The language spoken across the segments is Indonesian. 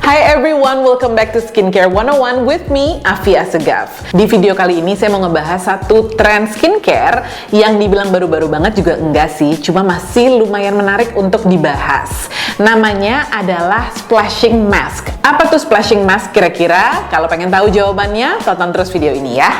Hi everyone, welcome back to Skincare 101 with me, Afia Segaf. Di video kali ini saya mau ngebahas satu tren skincare yang dibilang baru-baru banget juga enggak sih, cuma masih lumayan menarik untuk dibahas. Namanya adalah splashing mask. Apa tuh splashing mask kira-kira? Kalau pengen tahu jawabannya, tonton terus video ini ya.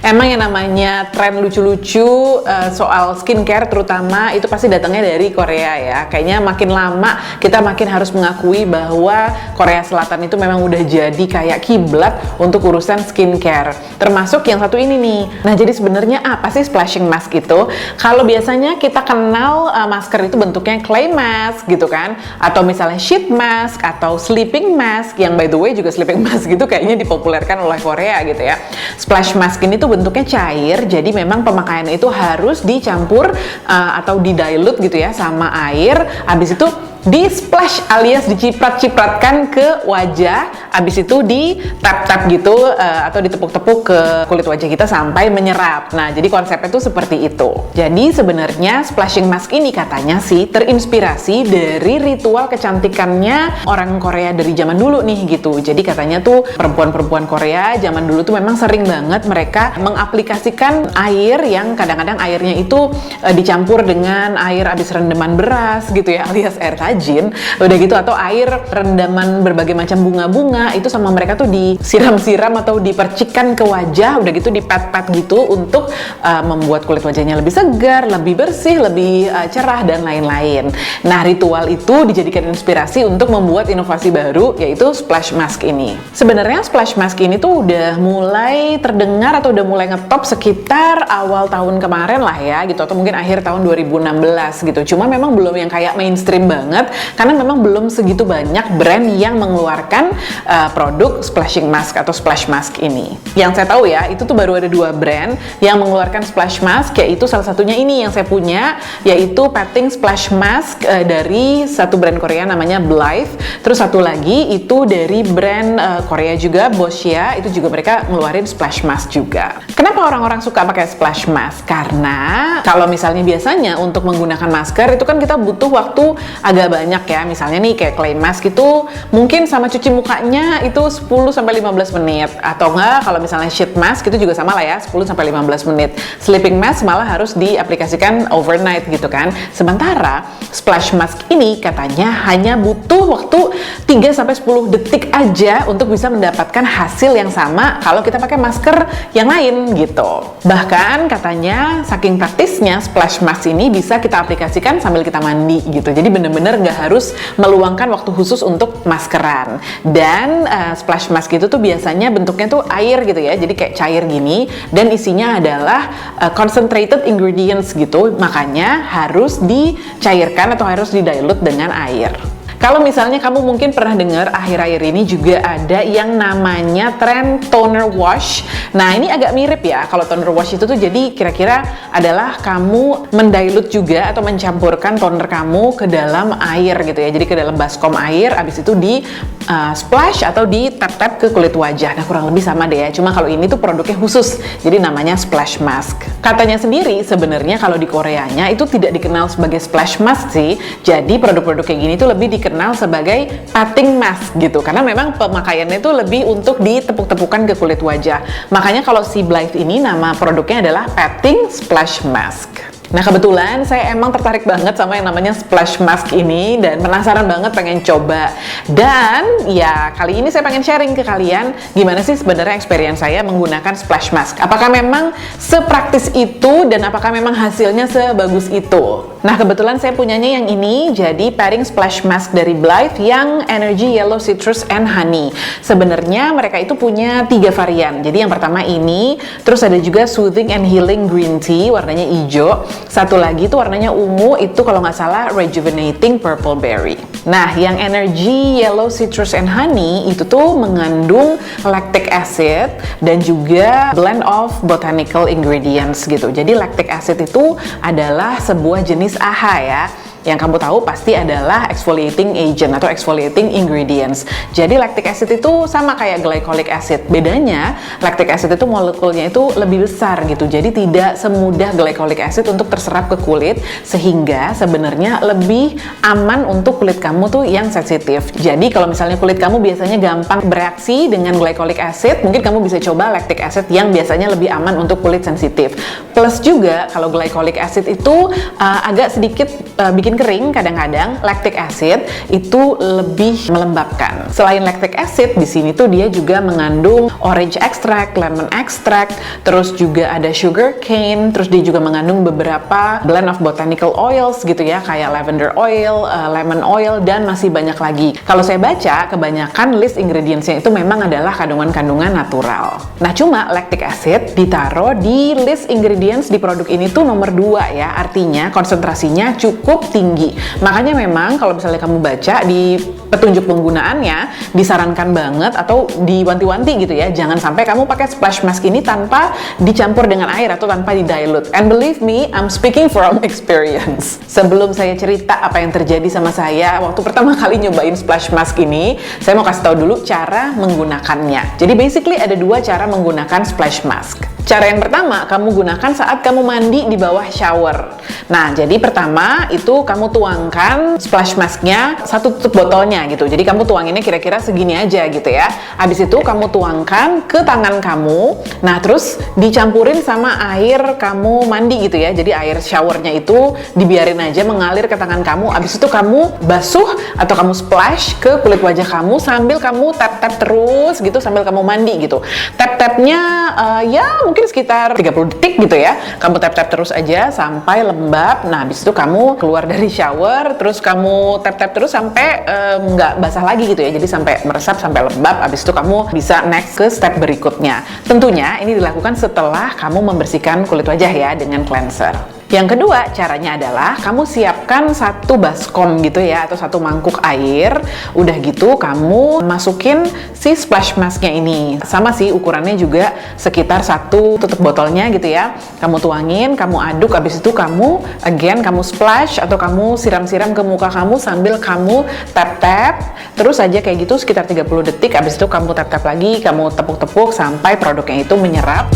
Emang yang namanya tren lucu-lucu soal skincare terutama itu pasti datangnya dari Korea ya. Kayaknya makin lama kita makin harus mengakui bahwa Korea Selatan itu memang udah jadi kayak kiblat untuk urusan skincare. Termasuk yang satu ini nih. Nah, jadi sebenarnya apa sih splashing mask itu? Kalau biasanya kita kenal masker itu bentuknya clay mask gitu kan, atau misalnya sheet mask atau sleeping mask, yang by the way juga sleeping mask gitu kayaknya dipopulerkan oleh Korea gitu ya. Splash mask ini tuh bentuknya cair, jadi memang pemakaiannya itu harus dicampur atau didilute gitu ya sama air. Habis itu di splash alias diciprat-cipratkan ke wajah, habis itu di tap-tap gitu atau ditepuk-tepuk ke kulit wajah kita sampai menyerap. Nah, jadi konsepnya tuh seperti itu. Jadi sebenarnya splashing mask ini katanya sih terinspirasi dari ritual kecantikannya orang Korea dari zaman dulu nih gitu. Jadi katanya tuh perempuan-perempuan Korea zaman dulu tuh memang sering banget mereka mengaplikasikan air yang kadang-kadang airnya itu dicampur dengan air habis rendaman beras gitu ya, alias air tajin, udah gitu, atau air rendaman berbagai macam bunga-bunga itu sama mereka tuh disiram-siram atau dipercikkan ke wajah, udah gitu dipet-pet gitu untuk membuat kulit wajahnya lebih segar, lebih bersih, lebih cerah dan lain-lain. Nah, ritual itu dijadikan inspirasi untuk membuat inovasi baru yaitu splash mask ini. Sebenarnya splash mask ini tuh udah mulai terdengar atau udah mulai ngetop sekitar awal tahun kemarin lah ya gitu, atau mungkin akhir tahun 2016 gitu. Cuma memang belum yang kayak mainstream banget karena memang belum segitu banyak brand yang mengeluarkan produk splashing mask atau splash mask ini. Yang saya tahu ya, itu tuh baru ada 2 brand yang mengeluarkan splash mask, yaitu salah satunya ini yang saya punya, yaitu Petting Splash Mask dari satu brand Korea namanya Blythe. Terus satu lagi itu dari brand Korea juga, Boscia, itu juga mereka ngeluarin splash mask juga. Kenapa orang-orang suka pakai splash mask? Karena kalau misalnya biasanya untuk menggunakan masker itu kan kita butuh waktu agak banyak ya. Misalnya nih kayak clay mask itu mungkin sama cuci mukanya itu 10-15 menit, atau enggak kalau misalnya sheet mask itu juga sama lah ya, 10-15 menit. Sleeping mask malah harus diaplikasikan overnight gitu kan. Sementara splash mask ini katanya hanya butuh waktu 3-10 detik aja untuk bisa mendapatkan hasil yang sama kalau kita pakai masker yang lain gitu. Bahkan katanya saking praktisnya splash mask ini bisa kita aplikasikan sambil kita mandi gitu. Jadi bener-bener nggak harus meluangkan waktu khusus untuk maskeran. Dan splash mask itu tuh biasanya bentuknya tuh air gitu ya, jadi kayak cair gini, dan isinya adalah concentrated ingredients gitu, makanya harus dicairkan atau harus didilute dengan air. Kalau misalnya kamu mungkin pernah dengar akhir-akhir ini juga ada yang namanya tren toner wash. Nah, ini agak mirip ya. Kalau toner wash itu tuh jadi kira-kira adalah kamu mendilute juga atau mencampurkan toner kamu ke dalam air gitu ya. Jadi ke dalam baskom air, abis itu di splash atau di tap-tap ke kulit wajah. Nah, kurang lebih sama deh ya. Cuma kalau ini tuh produknya khusus, jadi namanya splash mask. Katanya sendiri sebenarnya kalau di Koreanya itu tidak dikenal sebagai splash mask sih. Jadi produk-produk kayak gini tuh lebih dikenal sebagai petting mask gitu, karena memang pemakaiannya itu lebih untuk ditepuk-tepukan ke kulit wajah. Makanya kalau si Blythe ini nama produknya adalah Petting Splash Mask. Nah, kebetulan saya emang tertarik banget sama yang namanya splash mask ini dan penasaran banget pengen coba. Dan ya kali ini saya pengen sharing ke kalian gimana sih sebenarnya experience saya menggunakan splash mask. Apakah memang sepraktis itu dan apakah memang hasilnya sebagus itu? Nah, kebetulan saya punyanya yang ini, jadi Petting Splash Mask dari Blythe yang Energy Yellow Citrus and Honey. Sebenarnya mereka itu punya 3 varian. Jadi yang pertama ini, terus ada juga Soothing and Healing Green Tea, warnanya hijau. Satu lagi itu warnanya ungu, itu kalau nggak salah Rejuvenating Purple Berry. Nah, yang Energy Yellow Citrus and Honey itu tuh mengandung lactic acid dan juga blend of botanical ingredients gitu. Jadi lactic acid itu adalah sebuah jenis AHA ya. Yang kamu tahu pasti adalah exfoliating agent atau exfoliating ingredients. Jadi lactic acid itu sama kayak glycolic acid. Bedanya lactic acid itu molekulnya itu lebih besar gitu. Jadi tidak semudah glycolic acid untuk terserap ke kulit, sehingga sebenarnya lebih aman untuk kulit kamu tuh yang sensitif. Jadi kalau misalnya kulit kamu biasanya gampang bereaksi dengan glycolic acid, mungkin kamu bisa coba lactic acid yang biasanya lebih aman untuk kulit sensitif. Plus juga kalau glycolic acid itu agak sedikit bikin kering kadang-kadang, lactic acid itu lebih melembabkan. Selain lactic acid, di sini tuh dia juga mengandung orange extract, lemon extract, terus juga ada sugar cane, terus dia juga mengandung beberapa blend of botanical oils gitu ya, kayak lavender oil, lemon oil, dan masih banyak lagi. Kalau saya baca, kebanyakan list ingredientsnya itu memang adalah kandungan-kandungan natural. Nah, cuma lactic acid ditaruh di list ingredients di produk ini tuh nomor 2 ya, artinya konsentrasinya cukup tinggi. Makanya memang kalau misalnya kamu baca di petunjuk penggunaannya disarankan banget atau diwanti-wanti gitu ya, jangan sampai kamu pakai splash mask ini tanpa dicampur dengan air atau tanpa di-dilute. And believe me, I'm speaking from experience. Sebelum saya cerita apa yang terjadi sama saya waktu pertama kali nyobain splash mask ini, saya mau kasih tahu dulu cara menggunakannya. Jadi basically ada 2 cara menggunakan splash mask. Cara yang pertama, kamu gunakan saat kamu mandi di bawah shower. Nah, jadi pertama itu kamu tuangkan splash masknya 1 tutup botolnya gitu. Jadi kamu tuanginnya kira-kira segini aja gitu ya. Habis itu kamu tuangkan ke tangan kamu. Nah, terus dicampurin sama air kamu mandi gitu ya. Jadi air showernya itu dibiarin aja mengalir ke tangan kamu. Habis itu kamu basuh atau kamu splash ke kulit wajah kamu sambil kamu tap-tap terus gitu sambil kamu mandi gitu. Tap-tapnya ya mungkin sekitar 30 detik gitu ya. Kamu tap-tap terus aja sampai lembab. Nah, habis itu kamu keluar dari shower, terus kamu tap-tap terus sampai nggak basah lagi gitu ya. Jadi sampai meresap, sampai lembab. Habis itu kamu bisa next ke step berikutnya. Tentunya ini dilakukan setelah kamu membersihkan kulit wajah ya dengan cleanser. Yang kedua caranya adalah kamu siapkan 1 baskom gitu ya, atau 1 mangkuk air. Udah gitu kamu masukin si splash masknya ini. Sama sih ukurannya juga sekitar 1 tutup botolnya gitu ya. Kamu tuangin, kamu aduk, habis itu kamu kamu splash atau kamu siram-siram ke muka kamu sambil kamu tap-tap. Terus aja kayak gitu sekitar 30 detik, habis itu kamu tap-tap lagi, kamu tepuk-tepuk sampai produknya itu menyerap.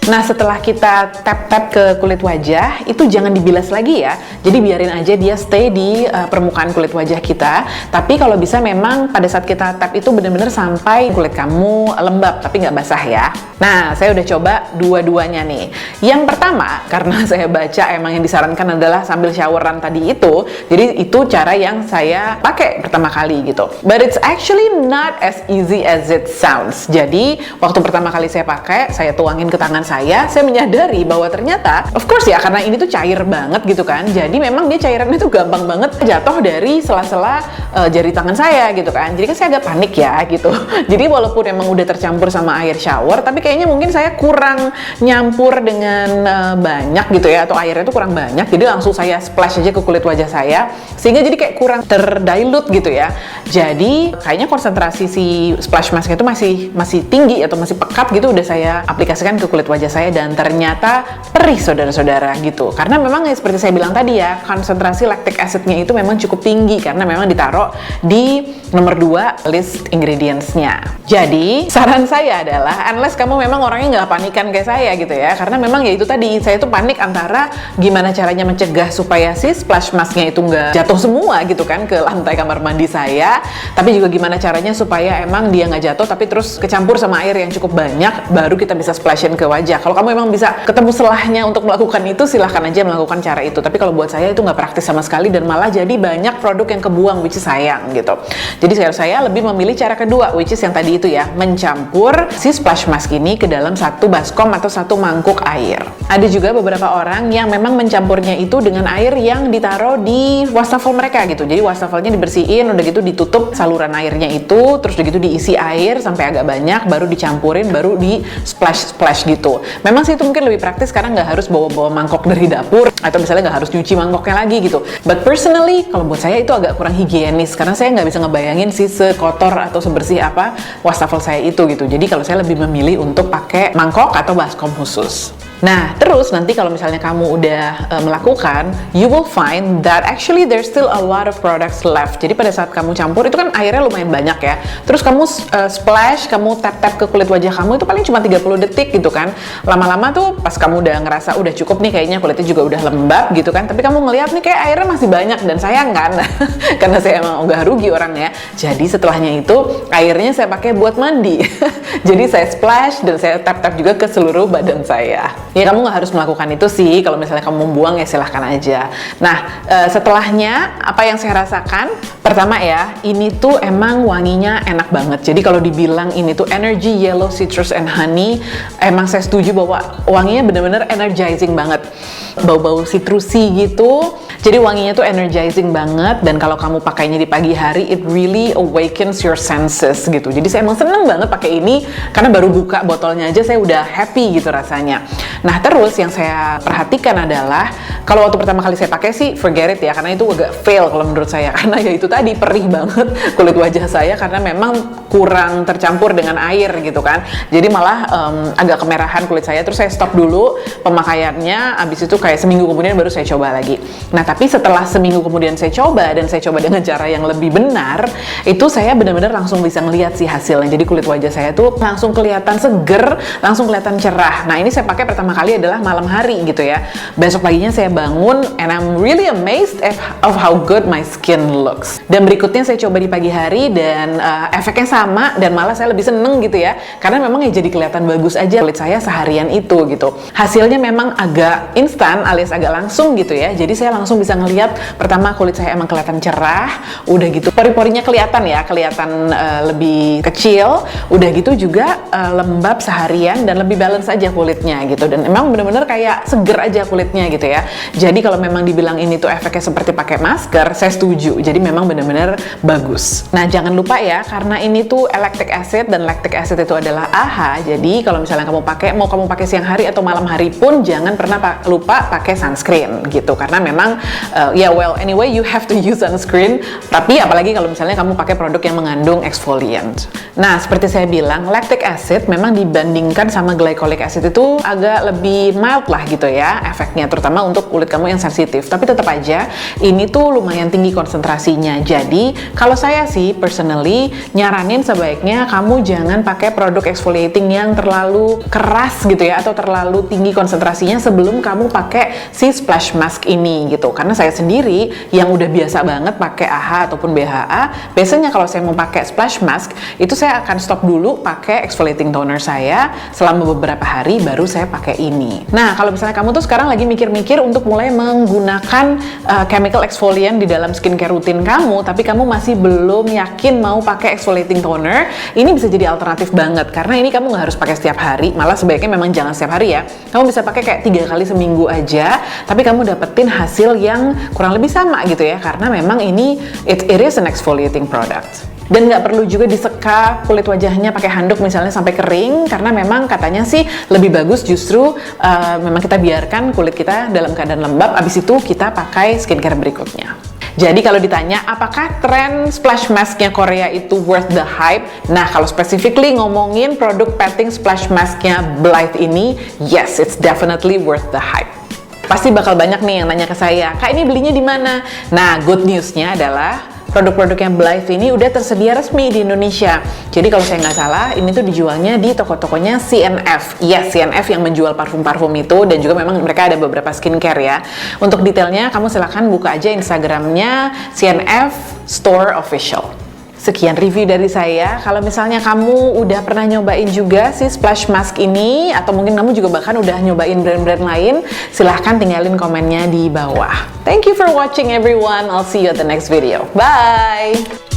Nah, setelah kita tap-tap ke kulit wajah, itu jangan dibilas lagi ya. Jadi biarin aja dia stay di permukaan kulit wajah kita. Tapi kalau bisa memang pada saat kita tap itu benar-benar sampai kulit kamu lembab, tapi nggak basah ya. Nah, saya udah coba dua-duanya nih. Yang pertama, karena saya baca emang yang disarankan adalah sambil showeran tadi itu, jadi itu cara yang saya pakai pertama kali gitu. But it's actually not as easy as it sounds. Jadi, waktu pertama kali saya pakai, saya tuangin ke tangan saya menyadari bahwa ternyata, of course ya, karena ini tuh cair banget gitu kan, jadi memang dia cairannya tuh gampang banget jatuh dari sela-sela jari tangan saya gitu kan. Jadi kan saya agak panik ya gitu. Jadi walaupun emang udah tercampur sama air shower, tapi kayaknya mungkin saya kurang nyampur dengan banyak gitu ya, atau airnya tuh kurang banyak, jadi langsung saya splash aja ke kulit wajah saya, sehingga jadi kayak kurang terdilute gitu ya. Jadi kayaknya konsentrasi si splash mask itu masih tinggi atau masih pekat gitu, udah saya aplikasikan ke kulit wajah saya, dan ternyata perih saudara-saudara gitu. Karena memang ya, seperti saya bilang tadi ya, konsentrasi lactic acidnya itu memang cukup tinggi karena memang ditaruh di nomor 2 list ingredients-nya. Jadi saran saya adalah, unless kamu memang orangnya nggak panikan kayak saya gitu ya, karena memang ya itu tadi, saya tuh panik antara gimana caranya mencegah supaya si splash masknya itu nggak jatuh semua gitu kan ke lantai kamar mandi saya, tapi juga gimana caranya supaya emang dia nggak jatuh tapi terus kecampur sama air yang cukup banyak, baru kita bisa splashin ke wajah. Kalau kamu memang bisa ketemu selahnya untuk melakukan itu, silahkan aja melakukan cara itu. Tapi kalau buat saya itu nggak praktis sama sekali, dan malah jadi banyak produk yang kebuang, which is sayang gitu. Jadi saya lebih memilih cara kedua, which is yang tadi itu ya, mencampur si splash mask ini ke dalam 1 baskom atau 1 mangkuk air. Ada juga beberapa orang yang memang mencampurnya itu dengan air yang ditaruh di wastafel mereka gitu. Jadi wastafelnya dibersihin, udah gitu ditutup saluran airnya itu, terus udah gitu diisi air sampai agak banyak, baru dicampurin, baru di splash gitu. Memang sih itu mungkin lebih praktis karena nggak harus bawa-bawa mangkok dari dapur. atau misalnya nggak harus nyuci mangkoknya lagi gitu. But personally, kalau buat saya itu agak kurang higienis karena saya nggak bisa ngebayangin sih sekotor atau sebersih apa wastafel saya itu gitu. Jadi kalau saya lebih memilih untuk pakai mangkok atau baskom khusus. Nah, terus nanti kalau misalnya kamu udah melakukan, you will find that actually there's still a lot of products left. Jadi pada saat kamu campur, itu kan airnya lumayan banyak ya. Terus kamu splash, kamu tap-tap ke kulit wajah kamu, itu paling cuma 30 detik gitu kan. Lama-lama tuh pas kamu udah ngerasa udah cukup nih, kayaknya kulitnya juga udah lembab gitu kan. Tapi kamu ngeliat nih kayak airnya masih banyak dan sayang kan. Karena saya emang nggak rugi orangnya. Jadi setelahnya itu, airnya saya pakai buat mandi. Jadi saya splash dan saya tap-tap juga ke seluruh badan saya. Ya kamu nggak harus melakukan itu sih, kalau misalnya kamu membuang ya silahkan aja. Nah setelahnya apa yang saya rasakan, pertama ya, ini tuh emang wanginya enak banget. Jadi kalau dibilang ini tuh Energy Yellow Citrus and Honey, emang saya setuju bahwa wanginya bener-bener energizing banget. Bau-bau citrusi gitu, jadi wanginya tuh energizing banget. Dan kalau kamu pakainya di pagi hari, it really awakens your senses gitu. Jadi saya emang seneng banget pakai ini, karena baru buka botolnya aja saya udah happy gitu rasanya. Nah terus yang saya perhatikan adalah, kalau waktu pertama kali saya pakai sih forget it ya, karena itu agak fail kalau menurut saya. Karena ya itu tadi, perih banget kulit wajah saya karena memang kurang tercampur dengan air gitu kan. Jadi malah agak kemerahan kulit saya. Terus saya stop dulu pemakaiannya, abis itu kayak seminggu kemudian baru saya coba lagi. Nah tapi setelah seminggu kemudian saya coba, dan saya coba dengan cara yang lebih benar, itu saya benar-benar langsung bisa ngeliat sih hasilnya. Jadi kulit wajah saya tuh langsung kelihatan seger, langsung kelihatan cerah. Nah ini saya pakai pertama kali adalah malam hari gitu ya. Besok paginya saya bangun and I'm really amazed of how good my skin looks. Dan berikutnya saya coba di pagi hari dan efeknya sama, dan malah saya lebih seneng gitu ya, karena memang ya jadi kelihatan bagus aja kulit saya seharian itu gitu. Hasilnya memang agak instan alias agak langsung gitu ya. Jadi saya langsung bisa ngelihat, pertama kulit saya emang kelihatan cerah, udah gitu pori-porinya kelihatan ya, kelihatan lebih kecil, udah gitu juga lembab seharian dan lebih balance aja kulitnya gitu. Dan emang bener-bener kayak seger aja kulitnya gitu ya. Jadi kalau memang dibilang ini tuh efeknya seperti pakai masker, saya setuju. Jadi memang bener-bener bagus. Nah jangan lupa ya, karena ini tuh lactic acid, dan lactic acid itu adalah AHA. Jadi kalau misalnya kamu pakai, mau kamu pakai siang hari atau malam hari pun, jangan pernah lupa pakai sunscreen gitu. Karena memang well anyway you have to use sunscreen. Tapi apalagi kalau misalnya kamu pakai produk yang mengandung exfoliant. Nah seperti saya bilang, lactic acid memang dibandingkan sama glycolic acid itu agak lebih mild lah gitu ya efeknya, terutama untuk kulit kamu yang sensitif. Tapi tetap aja ini tuh lumayan tinggi konsentrasinya. Jadi kalau saya sih personally nyaranin sebaiknya kamu jangan pakai produk exfoliating yang terlalu keras gitu ya, atau terlalu tinggi konsentrasinya sebelum kamu pakai si splash mask ini gitu. Karena saya sendiri yang udah biasa banget pakai AHA ataupun BHA, biasanya kalau saya mau pakai splash mask itu saya akan stop dulu pakai exfoliating toner saya selama beberapa hari, baru saya pakai ini. Nah kalau misalnya kamu tuh sekarang lagi mikir-mikir untuk mulai menggunakan chemical exfoliant di dalam skincare rutin kamu, tapi kamu masih belum yakin mau pakai exfoliating toner, ini bisa jadi alternatif banget. Karena ini kamu nggak harus pakai setiap hari, malah sebaiknya memang jangan setiap hari ya. Kamu bisa pakai kayak 3 kali seminggu aja, tapi kamu dapetin hasil yang kurang lebih sama gitu ya, karena memang ini it is an exfoliating product. Dan nggak perlu juga diseka kulit wajahnya pakai handuk misalnya sampai kering, karena memang katanya sih lebih bagus justru memang kita biarkan kulit kita dalam keadaan lembab, abis itu kita pakai skincare berikutnya. Jadi kalau ditanya apakah tren splash masknya Korea itu worth the hype, nah kalau specifically ngomongin produk petting splash masknya Blythe ini, yes, it's definitely worth the hype. Pasti bakal banyak nih yang nanya ke saya, Kak ini belinya di mana? Nah good newsnya adalah produk-produk yang Blythe ini udah tersedia resmi di Indonesia. Jadi kalau saya nggak salah, ini tuh dijualnya di toko-tokonya CNF. Yes, CNF yang menjual parfum-parfum itu, dan juga memang mereka ada beberapa skincare ya. Untuk detailnya, kamu silahkan buka aja Instagramnya CNF Store Official. Sekian review dari saya. Kalau misalnya kamu udah pernah nyobain juga si splash mask ini, atau mungkin kamu juga bahkan udah nyobain brand-brand lain, silahkan tinggalin komennya di bawah. Thank you for watching everyone. I'll see you at the next video. Bye!